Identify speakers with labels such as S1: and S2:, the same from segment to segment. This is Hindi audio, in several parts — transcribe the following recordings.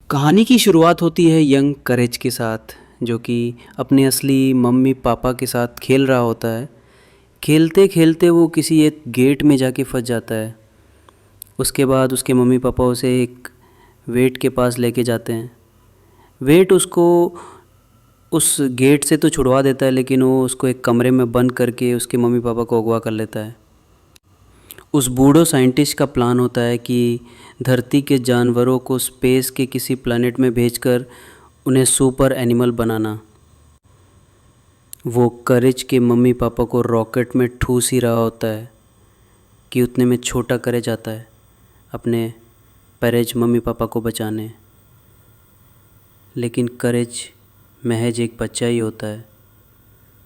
S1: कहानी की शुरुआत होती है यंग करेज के साथ, जो कि अपने असली मम्मी पापा के साथ खेल रहा होता है। खेलते खेलते वो किसी एक गेट में जाके फंस जाता है। उसके बाद उसके मम्मी पापा उसे एक वेट के पास लेके जाते हैं। वेट उसको उस गेट से तो छुड़वा देता है, लेकिन वो उसको एक कमरे में बंद करके उसके मम्मी पापा को अगवा कर लेता है। उस बूढ़ो साइंटिस्ट का प्लान होता है कि धरती के जानवरों को स्पेस के किसी प्लैनेट में भेजकर उन्हें सुपर एनिमल बनाना। वो करेज के मम्मी पापा को रॉकेट में ठूस ही रहा होता है कि उतने में छोटा करेज आता है अपने पेरेज मम्मी पापा को बचाने। लेकिन करेज महज एक बच्चा ही होता है,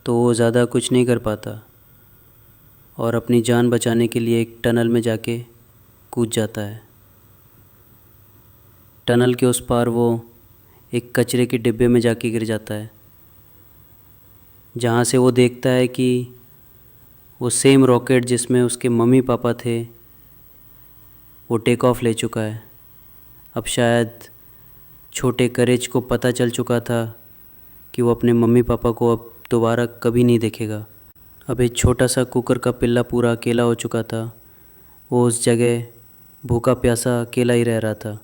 S1: तो वो ज़्यादा कुछ नहीं कर पाता और अपनी जान बचाने के लिए एक टनल में जाके कूद जाता है। टनल के उस पार वो एक कचरे के डिब्बे में जाके गिर जाता है, जहाँ से वो देखता है कि वो सेम रॉकेट जिसमें उसके मम्मी पापा थे वो टेक ऑफ ले चुका है। अब शायद छोटे करेज को पता चल चुका था कि वो अपने मम्मी पापा को अब दोबारा कभी नहीं देखेगा। अब एक छोटा सा कुकर का पिल्ला पूरा अकेला हो चुका था। वो उस जगह भूखा प्यासा अकेला ही रह रहा था।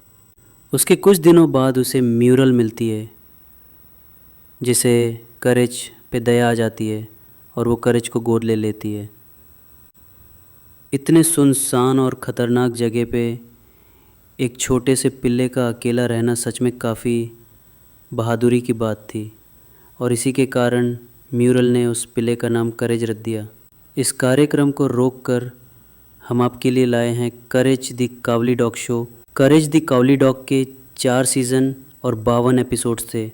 S1: उसके कुछ दिनों बाद उसे म्यूरल मिलती है, जिसे करेज पे दया आ जाती है और वो करेज को गोद ले लेती है। इतने सुनसान और ख़तरनाक जगह पे एक छोटे से पिल्ले का अकेला रहना सच में काफ़ी बहादुरी की बात थी, और इसी के कारण म्यूरल ने उस पिल्ले का नाम करेज रख दिया। इस कार्यक्रम को रोककर हम आपके लिए लाए हैं Courage the cowardly dog show. Courage the cowardly dog के 4 सीज़न और 52 एपिसोड्स थे,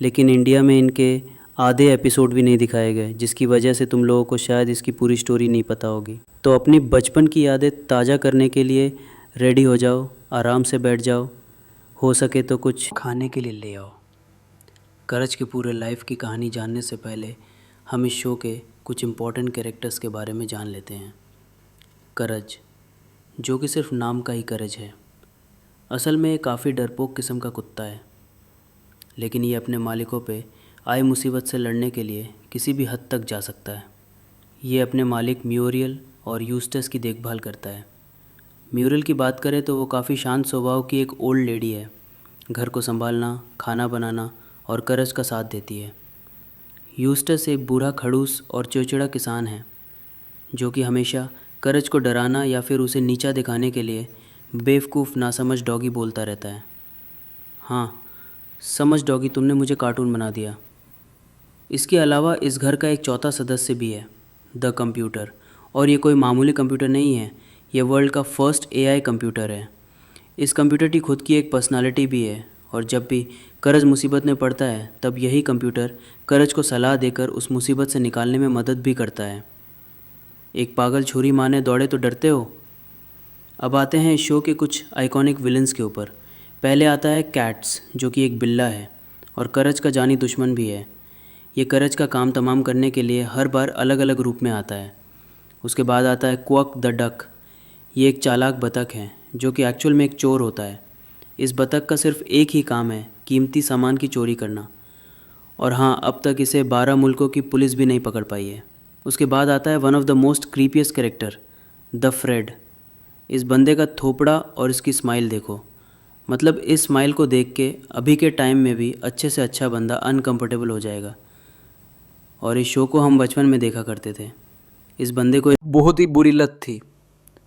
S1: लेकिन इंडिया में इनके आधे एपिसोड भी नहीं दिखाए गए, जिसकी वजह से तुम लोगों को शायद इसकी पूरी स्टोरी नहीं पता होगी। तो अपनी बचपन की यादें ताज़ा करने के लिए रेडी हो जाओ, आराम से बैठ जाओ, हो सके तो कुछ खाने के लिए ले आओ। करेज के पूरे लाइफ की कहानी जानने से पहले हम इस शो के कुछ इम्पोर्टेंट कैरेक्टर्स के बारे में जान लेते हैं। करेज, जो कि सिर्फ नाम का ही करेज है, असल में ये काफ़ी डरपोक किस्म का कुत्ता है, लेकिन ये अपने मालिकों पे आई मुसीबत से लड़ने के लिए किसी भी हद तक जा सकता है। ये अपने मालिक म्यूरियल और यूस्टस की देखभाल करता है। म्यूरियल की बात करें तो वो काफ़ी शांत स्वभाव की एक ओल्ड लेडी है। घर को संभालना, खाना बनाना और करेज का साथ देती है। यूस्टस एक बूढ़ा खड़ूस और चिड़चिड़ा किसान है, जो कि हमेशा करेज को डराना या फिर उसे नीचा दिखाने के लिए बेवकूफ़ नासमझ डॉगी बोलता रहता है। हाँ, समझ डॉगी, तुमने मुझे कार्टून बना दिया। इसके अलावा इस घर का एक चौथा सदस्य भी है, द कंप्यूटर। और ये कोई मामूली कंप्यूटर नहीं है, ये वर्ल्ड का फर्स्ट एआई कंप्यूटर है। इस कंप्यूटर की खुद की एक पर्सनालिटी भी है, और जब भी करेज मुसीबत में पड़ता है तब यही कंप्यूटर करेज को सलाह देकर उस मुसीबत से निकालने में मदद भी करता है। एक पागल छुरी मारने दौड़े तो डरते हो। अब आते हैं इस शो के कुछ आइकॉनिक विलन्स के ऊपर। पहले आता है कैट्स, जो कि एक बिल्ला है और करेज का जानी दुश्मन भी है। ये करेज का काम तमाम करने के लिए हर बार अलग अलग रूप में आता है। उसके बाद आता है क्वक द डक। ये एक चालाक बतख है, जो कि एक्चुअल में एक चोर होता है। इस बतख का सिर्फ एक ही काम है, कीमती सामान की चोरी करना। और हाँ, अब तक इसे 12 मुल्कों की पुलिस भी नहीं पकड़ पाई है। उसके बाद आता है one of the most creepiest character, the Fred. इस बंदे का थोपड़ा और इसकी स्माइल देखो, मतलब इस स्माइल को देख के अभी के टाइम में भी अच्छे से अच्छा बंदा अनकंफर्टेबल हो जाएगा। और इस शो को हम बचपन में देखा करते थे। इस बंदे को बहुत ही बुरी लत थी।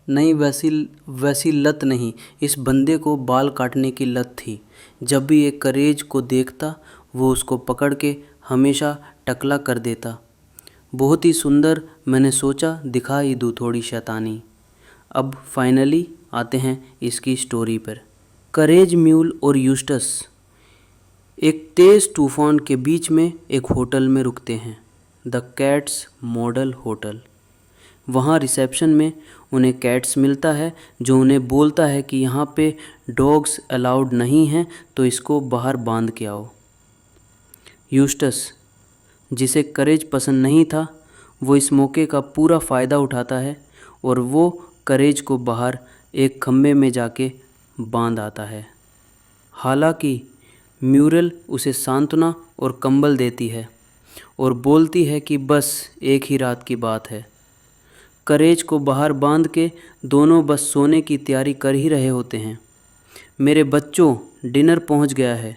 S1: नहीं, वैसी लत नहीं, इस बंदे को बाल काटने की लत थी। जब भी एक करेज को देखता वो उसको पकड़ के हमेशा टकला कर देता। बहुत ही सुंदर, मैंने सोचा दिखा ही दूँ थोड़ी शैतानी। अब फाइनली आते हैं इसकी स्टोरी पर। करेज, म्यूल और यूस्टस एक तेज़ तूफान के बीच में एक होटल में रुकते हैं, द कैट्स मॉडल होटल। वहाँ रिसेप्शन में उन्हें कैट्स मिलता है, जो उन्हें बोलता है कि यहाँ पे डॉग्स अलाउड नहीं हैं, तो इसको बाहर बांध के आओ। यूस्टस, जिसे करेज पसंद नहीं था, वो इस मौके का पूरा फ़ायदा उठाता है और वो करेज को बाहर एक खम्भे में जाके बांध आता है। हालांकि म्यूरल उसे सांत्वना और कंबल देती है और बोलती है कि बस एक ही रात की बात है। करेज को बाहर बांध के दोनों बस सोने की तैयारी कर ही रहे होते हैं। मेरे बच्चों, डिनर पहुंच गया है।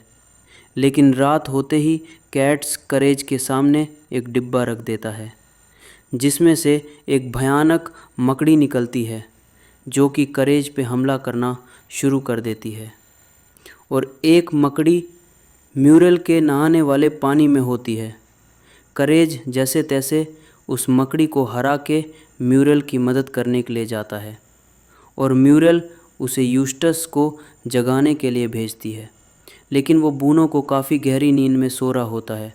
S1: लेकिन रात होते ही कैट्स करेज के सामने एक डिब्बा रख देता है जिसमें से एक भयानक मकड़ी निकलती है जो कि करेज पे हमला करना शुरू कर देती है। और एक मकड़ी म्यूरल के नहाने वाले पानी में होती है। करेज जैसे तैसे उस मकड़ी को हरा के म्यूरल की मदद करने के लिए जाता है और म्यूरल उसे यूस्टस को जगाने के लिए भेजती है। लेकिन वो बूनो को काफ़ी गहरी नींद में सो रहा होता है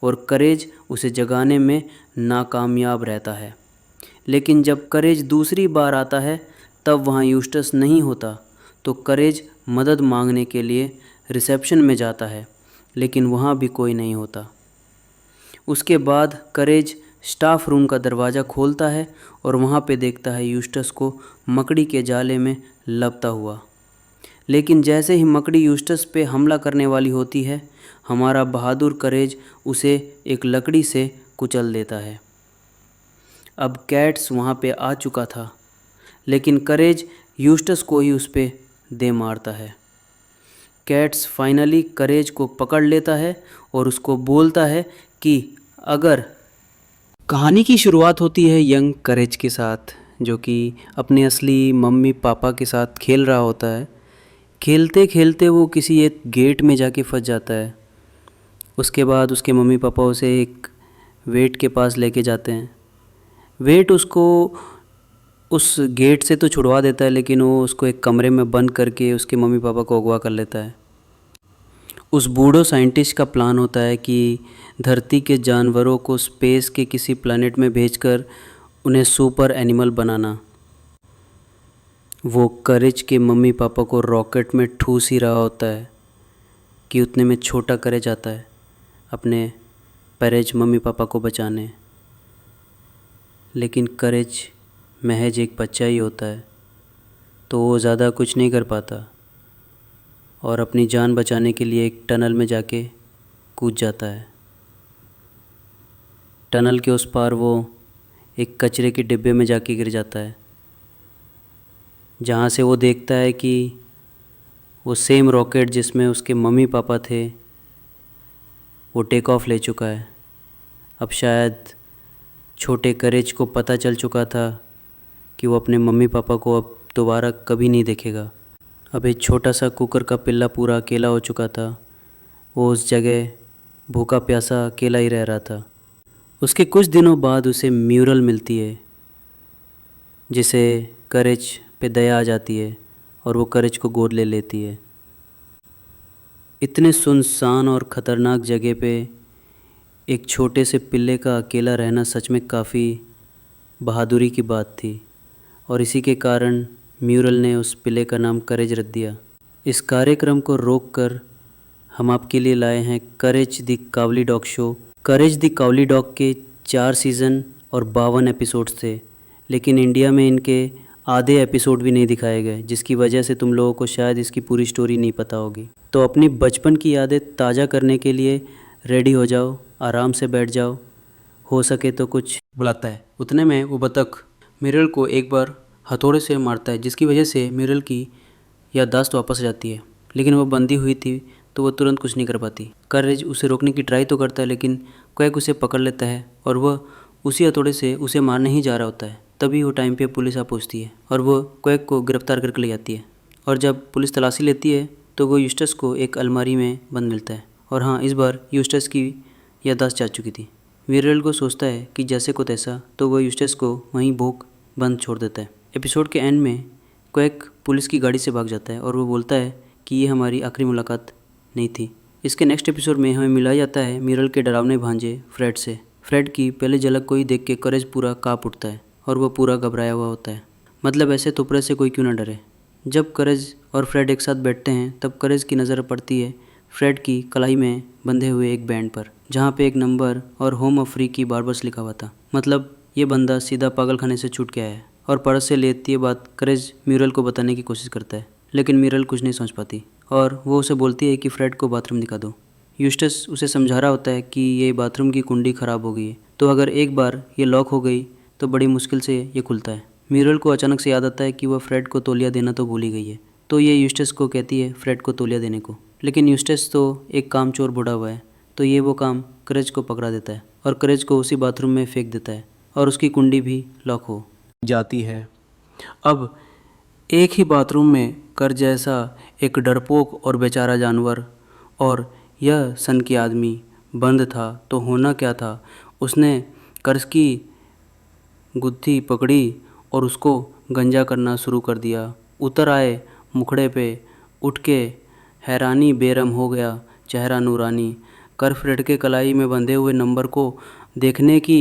S1: और करेज उसे जगाने में नाकामयाब रहता है। लेकिन जब करेज दूसरी बार आता है तब वहाँ यूस्टस नहीं होता, तो करेज मदद मांगने के लिए रिसेप्शन में जाता है, लेकिन वहाँ भी कोई नहीं होता। उसके बाद करेज स्टाफ रूम का दरवाज़ा खोलता है और वहाँ पे देखता है यूस्टस को मकड़ी के जाले में लपटा हुआ। लेकिन जैसे ही मकड़ी यूस्टस पे हमला करने वाली होती है, हमारा बहादुर करेज उसे एक लकड़ी से कुचल देता है। अब कैट्स वहाँ पे आ चुका था, लेकिन करेज यूस्टस को ही उस पे दे मारता है। कैट्स फाइनली करेज को पकड़ लेता है और उसको बोलता है कि अगर कहानी की शुरुआत होती है यंग करेज के साथ, जो कि अपने असली मम्मी पापा के साथ खेल रहा होता है। खेलते खेलते वो किसी एक गेट में जाके फंस जाता है। उसके बाद उसके मम्मी पापा उसे एक वेट के पास लेके जाते हैं। वेट उसको उस गेट से तो छुड़वा देता है, लेकिन वो उसको एक कमरे में बंद करके उसके मम्मी पापा को अगवा कर लेता है। उस बूढ़ो साइंटिस्ट का प्लान होता है कि धरती के जानवरों को स्पेस के किसी प्लैनेट में भेजकर उन्हें सुपर एनिमल बनाना। वो करेज के मम्मी पापा को रॉकेट में ठूस ही रहा होता है कि उतने में छोटा करेज आता है अपने पेरेज मम्मी पापा को बचाने। लेकिन करेज महज एक बच्चा ही होता है, तो वो ज़्यादा कुछ नहीं कर पाता और अपनी जान बचाने के लिए एक टनल में जाके कूद जाता है। टनल के उस पार वो एक कचरे के डिब्बे में जाके गिर जाता है, जहाँ से वो देखता है कि वो सेम रॉकेट जिसमें उसके मम्मी पापा थे वो टेक ऑफ ले चुका है। अब शायद छोटे करेज को पता चल चुका था कि वो अपने मम्मी पापा को अब दोबारा कभी नहीं देखेगा। अब एक छोटा सा कुकर का पिल्ला पूरा अकेला हो चुका था। वो उस जगह भूखा प्यासा अकेला ही रह रहा था। उसके कुछ दिनों बाद उसे म्यूरल मिलती है, जिसे करेज पे दया आ जाती है और वो करेज को गोद ले लेती है। इतने सुनसान और ख़तरनाक जगह पे एक छोटे से पिल्ले का अकेला रहना सच में काफ़ी बहादुरी की बात थी और इसी के कारण म्यूरल ने उस पिल्ले का नाम करेज रख दिया। इस कार्यक्रम को रोककर हम आपके लिए लाए हैं Courage the cowardly dog show. Courage the cowardly dog के 4 सीज़न और 52 एपिसोड्स थे, लेकिन इंडिया में इनके आधे एपिसोड भी नहीं दिखाए गए, जिसकी वजह से तुम लोगों को शायद इसकी पूरी स्टोरी नहीं पता होगी। तो अपनी बचपन की यादें ताज़ा करने के लिए रेडी हो जाओ, आराम से बैठ जाओ। हो सके तो कुछ बुलाता है। उतने में वो बतख मिरल को एक बार हथौड़े से मारता है, जिसकी वजह से मिरल की याददाश्त वापस आ जाती है। लेकिन वो बंधी हुई थी तो वो तुरंत कुछ नहीं कर पाती। करेज उसे रोकने की ट्राई तो करता है, लेकिन क्वैक उसे पकड़ लेता है और वह उसी हथौड़े से उसे मारने ही जा रहा होता है। तभी वो टाइम पे पुलिस आ पहुँचती है और वो क्वैक को गिरफ्तार करके ले जाती है। और जब पुलिस तलाशी लेती है तो वो यूस्टस को एक अलमारी में बंद मिलता है। और हाँ, इस बार यूस्टस की याददाश्त जा चुकी थी। मिरल को सोचता है कि जैसे को तैसा, तो वो यूस्टस को वहीं भूख बंद छोड़ देता है। एपिसोड के एंड में क्वैक पुलिस की गाड़ी से भाग जाता है और वो बोलता है कि ये हमारी आखिरी मुलाकात नहीं थी। इसके नेक्स्ट एपिसोड में हमें मिलाया जाता है मिरल के डरावने भांजे फ्रेड से। फ्रेड की पहले झलक को ही देख के करेज पूरा काँप उठता है और वो पूरा घबराया हुआ होता है। मतलब ऐसे तुपरे से कोई क्यों ना डरे। जब करेज और फ्रेड एक साथ बैठते हैं तब करेज की नज़र पड़ती है फ्रेड की कलाई में बंधे हुए एक बैंड पर, जहाँ पे एक नंबर और होम ऑफ फ्री की बार्बर्स लिखा हुआ था। मतलब ये बंदा सीधा पागलखाने से छूट के आया है। और पर्स से लेती है बात करेज म्यूरल को बताने की कोशिश करता है, लेकिन म्यूरल कुछ नहीं समझ पाती और वो उसे बोलती है कि फ्रेड को बाथरूम दिखा दो। यूस्टस उसे समझा रहा होता है कि ये बाथरूम की कुंडी ख़राब हो गई है, तो अगर एक बार ये लॉक हो गई तो बड़ी मुश्किल से ये खुलता है। म्यूरल को अचानक से याद आता है कि वह फ्रेड को तौलिया देना तो भूल ही गई है, तो ये यूस्टस को कहती है फ्रेड को तौलिया देने को। लेकिन यूस्टस तो एक कामचोर बूढ़ा हुआ है, तो ये वो काम करेज को पकड़ा देता है और करेज को उसी बाथरूम में फेंक देता है और उसकी कुंडी भी लॉक हो जाती है। अब एक ही बाथरूम में कर जैसा एक डरपोक और बेचारा जानवर और यह सन की आदमी बंद था, तो होना क्या था। उसने कर्ज की गुत्थी पकड़ी और उसको गंजा करना शुरू कर दिया। उतर आए मुखड़े पे, उठ के हैरानी बेरम हो गया चेहरा नूरानी। कर फ्रेड के कलाई में बंधे हुए नंबर को देखने की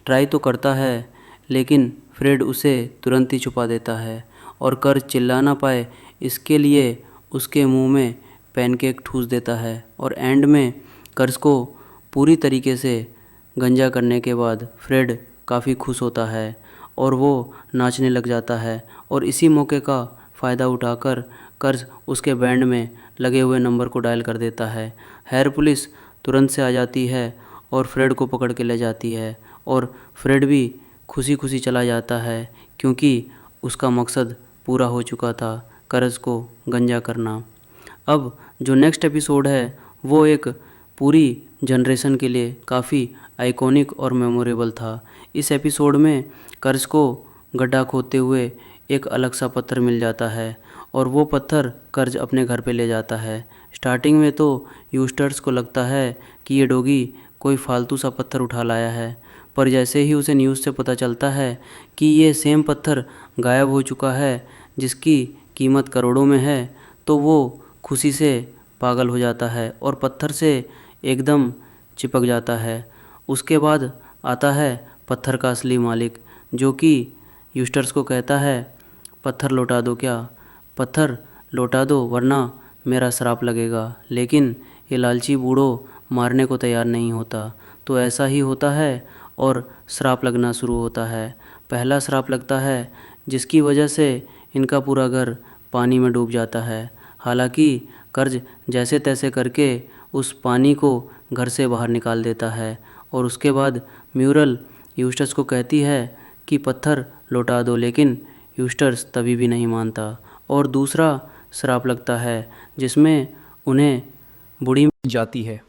S1: ट्राई तो करता है, लेकिन फ्रेड उसे तुरंत ही छुपा देता है और कर चिल्ला ना पाए इसके लिए उसके मुंह में पैनकेक ठूस देता है। और एंड में कर्ज को पूरी तरीके से गंजा करने के बाद फ्रेड काफ़ी खुश होता है और वो नाचने लग जाता है। और इसी मौके का फ़ायदा उठाकर कर्ज उसके बैंड में लगे हुए नंबर को डायल कर देता है। हेयर पुलिस तुरंत से आ जाती है और फ्रेड को पकड़ के ले जाती है और फ्रेड भी खुशी खुशी चला जाता है, क्योंकि उसका मकसद पूरा हो चुका था, कर्ज को गंजा करना। अब जो नेक्स्ट एपिसोड है वो एक पूरी जनरेशन के लिए काफ़ी आइकॉनिक और मेमोरेबल था। इस एपिसोड में कर्ज को गड्ढा खोदते हुए एक अलग सा पत्थर मिल जाता है और वो पत्थर कर्ज अपने घर पे ले जाता है। स्टार्टिंग में तो यूस्टर्स को लगता है कि ये डॉगी कोई फालतू सा पत्थर उठा लाया है, पर जैसे ही उसे न्यूज़ से पता चलता है कि ये सेम पत्थर गायब हो चुका है जिसकी कीमत करोड़ों में है, तो वो खुशी से पागल हो जाता है और पत्थर से एकदम चिपक जाता है। उसके बाद आता है पत्थर का असली मालिक, जो कि यूस्टर्स को कहता है पत्थर लौटा दो, क्या पत्थर लौटा दो वरना मेरा श्राप लगेगा। लेकिन ये लालची बूढ़ो मारने को तैयार नहीं होता, तो ऐसा ही होता है और श्राप लगना शुरू होता है। पहला श्राप लगता है जिसकी वजह से इनका पूरा घर पानी में डूब जाता है। हालांकि कर्ज जैसे तैसे करके उस पानी को घर से बाहर निकाल देता है और उसके बाद म्यूरल यूस्टस को कहती है कि पत्थर लौटा दो, लेकिन यूस्टस तभी भी नहीं मानता और दूसरा श्राप लगता है जिसमें उन्हें बुढ़ी जाती है।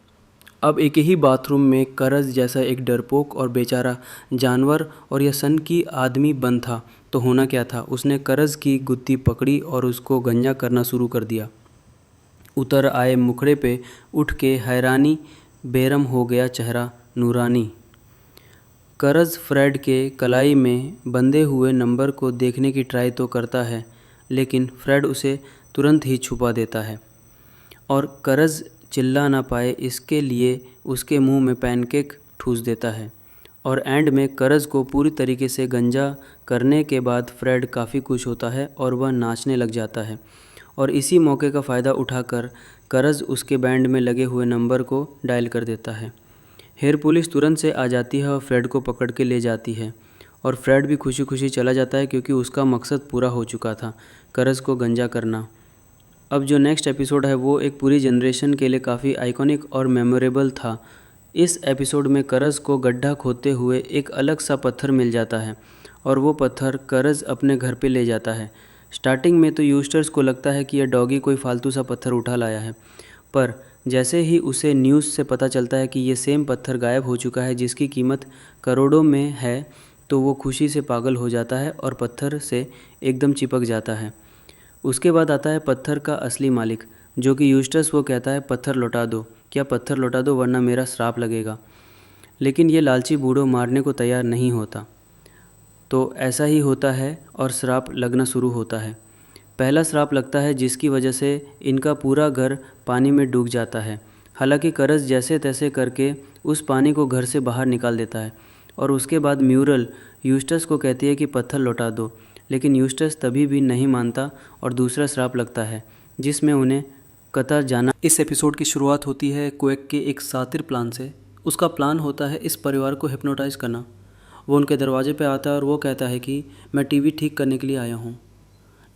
S1: अब एक ही बाथरूम में करज जैसा एक डरपोक और बेचारा जानवर और यह सन की आदमी बंद था, तो होना क्या था। उसने करज की गुत्ती पकड़ी और उसको गंजा करना शुरू कर दिया। उतर आए मुखड़े पे, उठ के हैरानी बेरम हो गया चेहरा नूरानी। करज फ्रेड के कलाई में बंधे हुए नंबर को देखने की ट्राई तो करता है, लेकिन फ्रेड उसे तुरंत ही छुपा देता है और करज चिल्ला ना पाए इसके लिए उसके मुंह में पैनकेक ठूस देता है। और एंड में करज को पूरी तरीके से गंजा करने के बाद फ्रेड काफ़ी खुश होता है और वह नाचने लग जाता है। और इसी मौके का फ़ायदा उठाकर करज उसके बैंड में लगे हुए नंबर को डायल कर देता है। हेयर पुलिस तुरंत से आ जाती है और फ्रेड को पकड़ के ले जाती है और फ्रेड भी खुशी खुशी चला जाता है, क्योंकि उसका मकसद पूरा हो चुका था, करज को गंजा करना। अब जो नेक्स्ट एपिसोड है वो एक पूरी जनरेशन के लिए काफ़ी आइकॉनिक और मेमोरेबल था। इस एपिसोड में करज को गड्ढा खोदते हुए एक अलग सा पत्थर मिल जाता है और वो पत्थर करज अपने घर पे ले जाता है। स्टार्टिंग में तो यूस्टर्स को लगता है कि यह डॉगी कोई फालतू सा पत्थर उठा लाया है, पर जैसे ही उसे न्यूज़ से पता चलता है कि ये सेम पत्थर गायब हो चुका है जिसकी कीमत करोड़ों में है, तो वो खुशी से पागल हो जाता है और पत्थर से एकदम चिपक जाता है। उसके बाद आता है पत्थर का असली मालिक, जो कि यूस्टस वो कहता है पत्थर लौटा दो, क्या पत्थर लौटा दो वरना मेरा श्राप लगेगा। लेकिन ये लालची बूढ़ो मारने को तैयार नहीं होता, तो ऐसा ही होता है और श्राप लगना शुरू होता है। पहला श्राप लगता है जिसकी वजह से इनका पूरा घर पानी में डूब जाता है। हालांकि करज जैसे तैसे करके उस पानी को घर से बाहर निकाल देता है और उसके बाद म्यूरल यूस्टस को कहती है कि पत्थर लौटा दो, लेकिन यूस्टस तभी भी नहीं मानता और दूसरा श्राप लगता है जिसमें उन्हें कतर जाना। इस एपिसोड की शुरुआत होती है क्वेक के एक सातिर प्लान से। उसका प्लान होता है इस परिवार को हिप्नोटाइज़ करना। वो उनके दरवाजे पे आता है और वो कहता है कि मैं टीवी ठीक करने के लिए आया हूँ।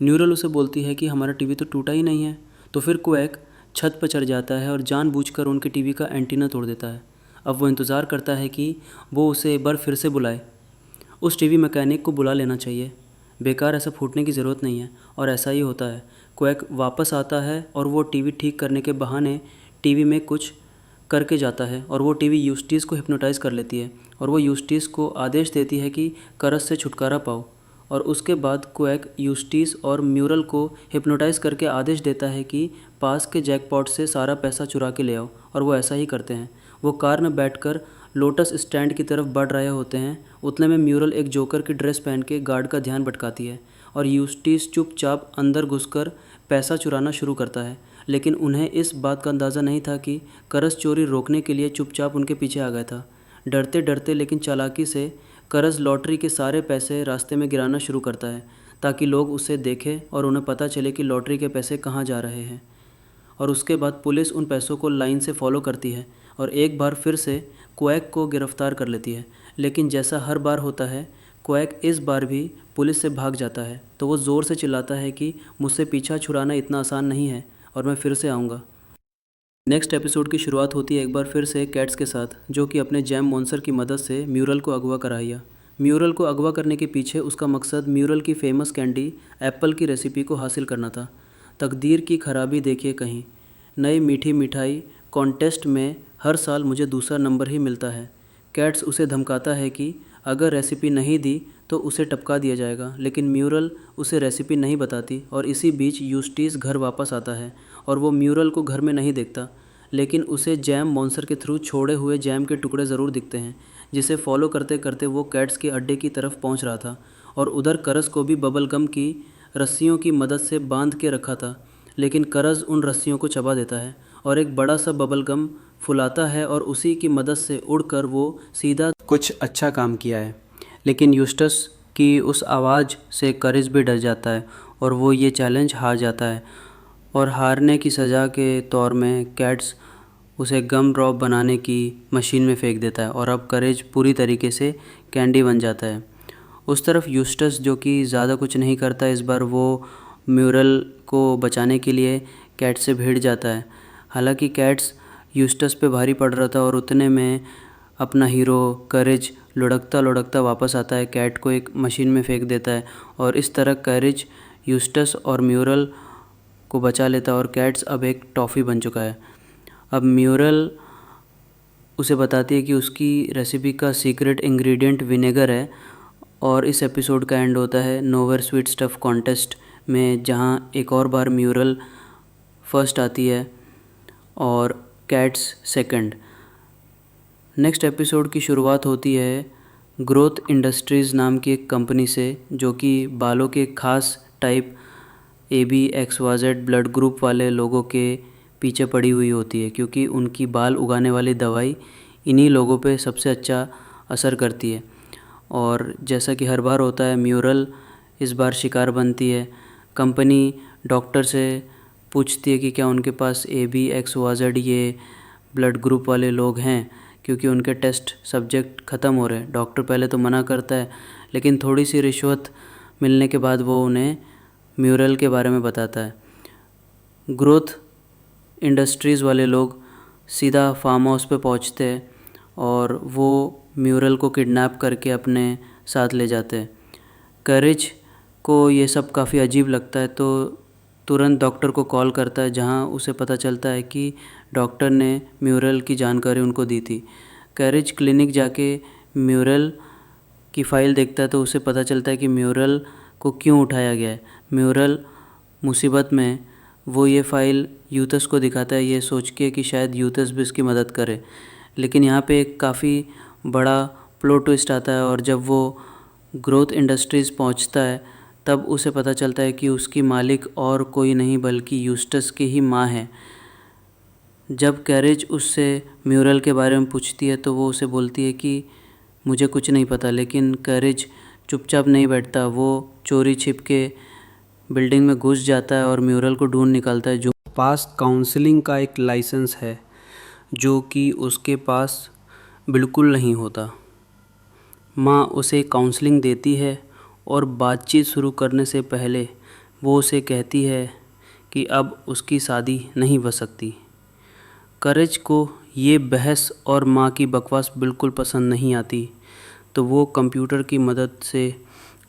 S1: न्यूरल उसे बोलती है कि हमारा टीवी तो टूटा ही नहीं है, तो फिर क्वैक छत पर चढ़ जाता है और जानबूझकर उनके टीवी का एंटीना तोड़ देता है। अब वो इंतज़ार करता है कि वो उसे एक बार फिर से बुलाए। उस टीवी मैकेनिक को बुला लेना चाहिए, बेकार ऐसा फूटने की ज़रूरत नहीं है। और ऐसा ही होता है। क्वैक वापस आता है और वो टीवी ठीक करने के बहाने टीवी में कुछ करके जाता है और वो टीवी यूस्टिस को हिप्नोटाइज़ कर लेती है और वो यूस्टिस को आदेश देती है कि करस से छुटकारा पाओ। और उसके बाद क्वैक यूस्टिस और म्यूरल को हिप्नोटाइज़ करके आदेश देता है कि पास के जैकपॉट से सारा पैसा चुरा के ले आओ, और वो ऐसा ही करते हैं। वो कार में बैठकर लोटस स्टैंड की तरफ बढ़ रहे होते हैं। उतने में म्यूरल एक जोकर की ड्रेस पहन के गार्ड का ध्यान भटकाती है और यूस्टिस चुपचाप अंदर घुसकर पैसा चुराना शुरू करता है। लेकिन उन्हें इस बात का अंदाज़ा नहीं था कि करस चोरी रोकने के लिए चुपचाप उनके पीछे आ गया था। डरते डरते लेकिन चालाकी से करस लॉटरी के सारे पैसे रास्ते में गिराना शुरू करता है ताकि लोग उसे देखें और उन्हें पता चले कि लॉटरी के पैसे कहाँ जा रहे हैं। और उसके बाद पुलिस उन पैसों को लाइन से फॉलो करती है और एक बार फिर से क्वैक को गिरफ्तार कर लेती है। लेकिन जैसा हर बार होता है, क्वैक इस बार भी पुलिस से भाग जाता है। तो वो ज़ोर से चिल्लाता है कि मुझसे पीछा छुड़ाना इतना आसान नहीं है और मैं फिर से आऊँगा। नेक्स्ट एपिसोड की शुरुआत होती है एक बार फिर से कैट्स के साथ, जो कि अपने जैम मॉन्स्टर की मदद से म्यूरल को अगवा कराया। म्यूरल को अगवा करने के पीछे उसका मकसद म्यूरल की फेमस कैंडी एप्पल की रेसिपी को हासिल करना था। तकदीर की खराबी देखिए कहीं, नई मीठी मिठाई कॉन्टेस्ट में हर साल मुझे दूसरा नंबर ही मिलता है। कैट्स उसे धमकाता है कि अगर रेसिपी नहीं दी तो उसे टपका दिया जाएगा, लेकिन म्यूरल उसे रेसिपी नहीं बताती। और इसी बीच यूस्टिस घर वापस आता है और वो म्यूरल को घर में नहीं देखता, लेकिन उसे जैम मॉन्स्टर के थ्रू छोड़े हुए जैम के टुकड़े ज़रूर दिखते हैं, जिसे फॉलो करते करते वो कैट्स के अड्डे की तरफ पहुंच रहा था। और उधर करस को भी बबल गम की रस्सियों की मदद से बांध के रखा था, लेकिन करस उन रस्सियों को चबा देता है और एक बड़ा सा बबल गम फुलाता है और उसी की मदद से उड़कर वो सीधा कुछ अच्छा काम किया है। लेकिन यूस्टस की उस आवाज़ से करिस भी डर जाता है और वो ये चैलेंज हार जाता है। और हारने की सज़ा के तौर में कैट्स उसे गम ड्रॉप बनाने की मशीन में फेंक देता है और अब करेज पूरी तरीके से कैंडी बन जाता है। उस तरफ यूस्टस, जो कि ज़्यादा कुछ नहीं करता, इस बार वो म्यूरल को बचाने के लिए कैट से भिड़ जाता है। हालांकि कैट्स यूस्टस पे भारी पड़ रहा था और उतने में अपना हीरो करेज लुढ़कता लुढ़कता वापस आता है, कैट को एक मशीन में फेंक देता है और इस तरह करेज यूस्टस और म्यूरल को बचा लेता है और कैट्स अब एक टॉफ़ी बन चुका है। अब म्यूरल उसे बताती है कि उसकी रेसिपी का सीक्रेट इंग्रेडिएंट विनेगर है। और इस एपिसोड का एंड होता है नोवेयर स्वीट स्टफ कॉन्टेस्ट में, जहां एक और बार म्यूरल फर्स्ट आती है और कैट्स सेकंड। नेक्स्ट एपिसोड की शुरुआत होती है ग्रोथ इंडस्ट्रीज़ नाम की एक कंपनी से, जो कि बालों के खास टाइप ABXYZ ब्लड ग्रुप वाले लोगों के पीछे पड़ी हुई होती है, क्योंकि उनकी बाल उगाने वाली दवाई इन्हीं लोगों पे सबसे अच्छा असर करती है। और जैसा कि हर बार होता है, म्यूरल इस बार शिकार बनती है। कंपनी डॉक्टर से पूछती है कि क्या उनके पास ABXYZ ये ब्लड ग्रुप वाले लोग हैं, क्योंकि उनके टेस्ट सब्जेक्ट ख़त्म हो रहे हैं। डॉक्टर पहले तो मना करता है, लेकिन थोड़ी सी रिश्वत मिलने के बाद वो उन्हें म्यूरल के बारे में बताता है। ग्रोथ इंडस्ट्रीज़ वाले लोग सीधा फार्म हाउस पे पहुंचते हैं और वो म्यूरल को किडनैप करके अपने साथ ले जाते हैं। करेज को ये सब काफ़ी अजीब लगता है, तो तुरंत डॉक्टर को कॉल करता है, जहां उसे पता चलता है कि डॉक्टर ने म्यूरल की जानकारी उनको दी थी। करेज क्लिनिक जाके म्यूरल की फ़ाइल देखता है तो उसे पता चलता है कि म्यूरल को क्यों उठाया गया है। म्यूरल मुसीबत में वो ये फ़ाइल यूथस को दिखाता है, ये सोच के कि शायद यूथस भी उसकी मदद करे। लेकिन यहाँ पे एक काफ़ी बड़ा प्लॉट ट्विस्ट आता है और जब वो ग्रोथ इंडस्ट्रीज़ पहुँचता है तब उसे पता चलता है कि उसकी मालिक और कोई नहीं बल्कि यूस्टस की ही माँ है। जब कैरेज उससे म्यूरल के बारे में पूछती है तो वो उसे बोलती है कि मुझे कुछ नहीं पता, लेकिन कैरेज चुपचाप नहीं बैठता। वो चोरी छिप के बिल्डिंग में घुस जाता है और म्यूरल को ढूंढ निकालता है, जो पास काउंसलिंग का एक लाइसेंस है, जो कि उसके पास बिल्कुल नहीं होता। माँ उसे काउंसलिंग देती है और बातचीत शुरू करने से पहले वो उसे कहती है कि अब उसकी शादी नहीं हो सकती। करेज को ये बहस और माँ की बकवास बिल्कुल पसंद नहीं आती, तो वो कंप्यूटर की मदद से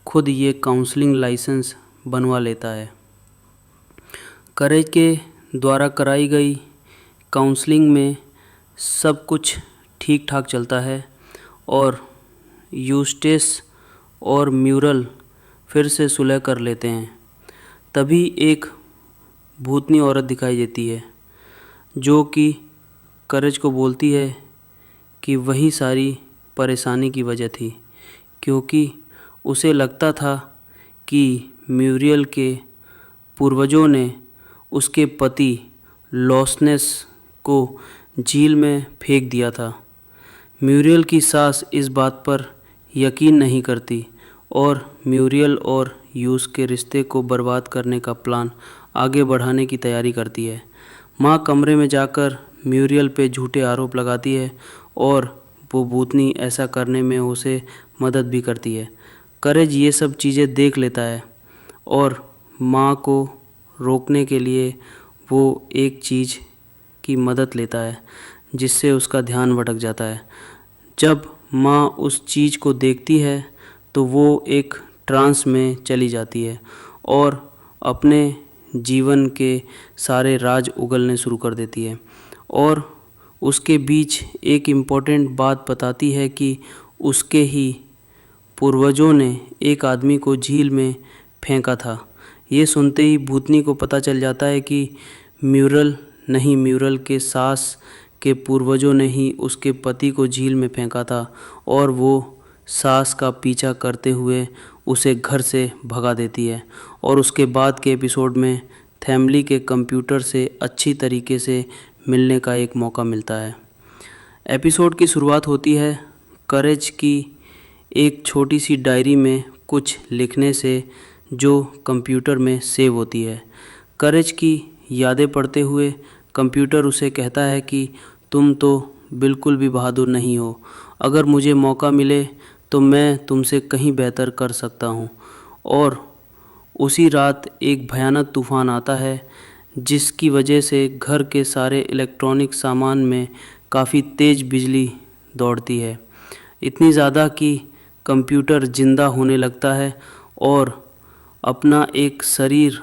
S1: खुद ये काउंसलिंग लाइसेंस बनवा लेता है। करेज के द्वारा कराई गई काउंसलिंग में सब कुछ ठीक ठाक चलता है और यूस्टेस और म्यूरल फिर से सुलह कर लेते हैं। तभी एक भूतनी औरत दिखाई देती है जो कि करेज को बोलती है कि वही सारी परेशानी की वजह थी, क्योंकि उसे लगता था कि म्यूरियल के पूर्वजों ने उसके पति लॉसनेस को झील में फेंक दिया था। म्यूरियल की सास इस बात पर यकीन नहीं करती और म्यूरियल और यूस के रिश्ते को बर्बाद करने का प्लान आगे बढ़ाने की तैयारी करती है। माँ कमरे में जाकर म्यूरियल पे झूठे आरोप लगाती है और वो भूतनी ऐसा करने में उसे मदद भी करती है। करेज ये सब चीज़ें देख लेता है और माँ को रोकने के लिए वो एक चीज़ की मदद लेता है जिससे उसका ध्यान भटक जाता है। जब माँ उस चीज़ को देखती है तो वो एक ट्रांस में चली जाती है और अपने जीवन के सारे राज उगलने शुरू कर देती है और उसके बीच एक इम्पोर्टेंट बात बताती है कि उसके ही पूर्वजों ने एक आदमी को झील में फेंका था। ये सुनते ही भूतनी को पता चल जाता है कि म्यूरल के सास के पूर्वजों ने ही उसके पति को झील में फेंका था और वो सास का पीछा करते हुए उसे घर से भगा देती है। और उसके बाद के एपिसोड में फैमिली के कंप्यूटर से अच्छी तरीके से मिलने का एक मौका मिलता है। एपिसोड की शुरुआत होती है करेज की एक छोटी सी डायरी में कुछ लिखने से जो कंप्यूटर में सेव होती है। करेज की यादें पढ़ते हुए कंप्यूटर उसे कहता है कि तुम तो बिल्कुल भी बहादुर नहीं हो, अगर मुझे मौका मिले तो मैं तुमसे कहीं बेहतर कर सकता हूँ। और उसी रात एक भयानक तूफ़ान आता है जिसकी वजह से घर के सारे इलेक्ट्रॉनिक सामान में काफ़ी तेज़ बिजली दौड़ती है, इतनी ज़्यादा कि कंप्यूटर ज़िंदा होने लगता है और अपना एक शरीर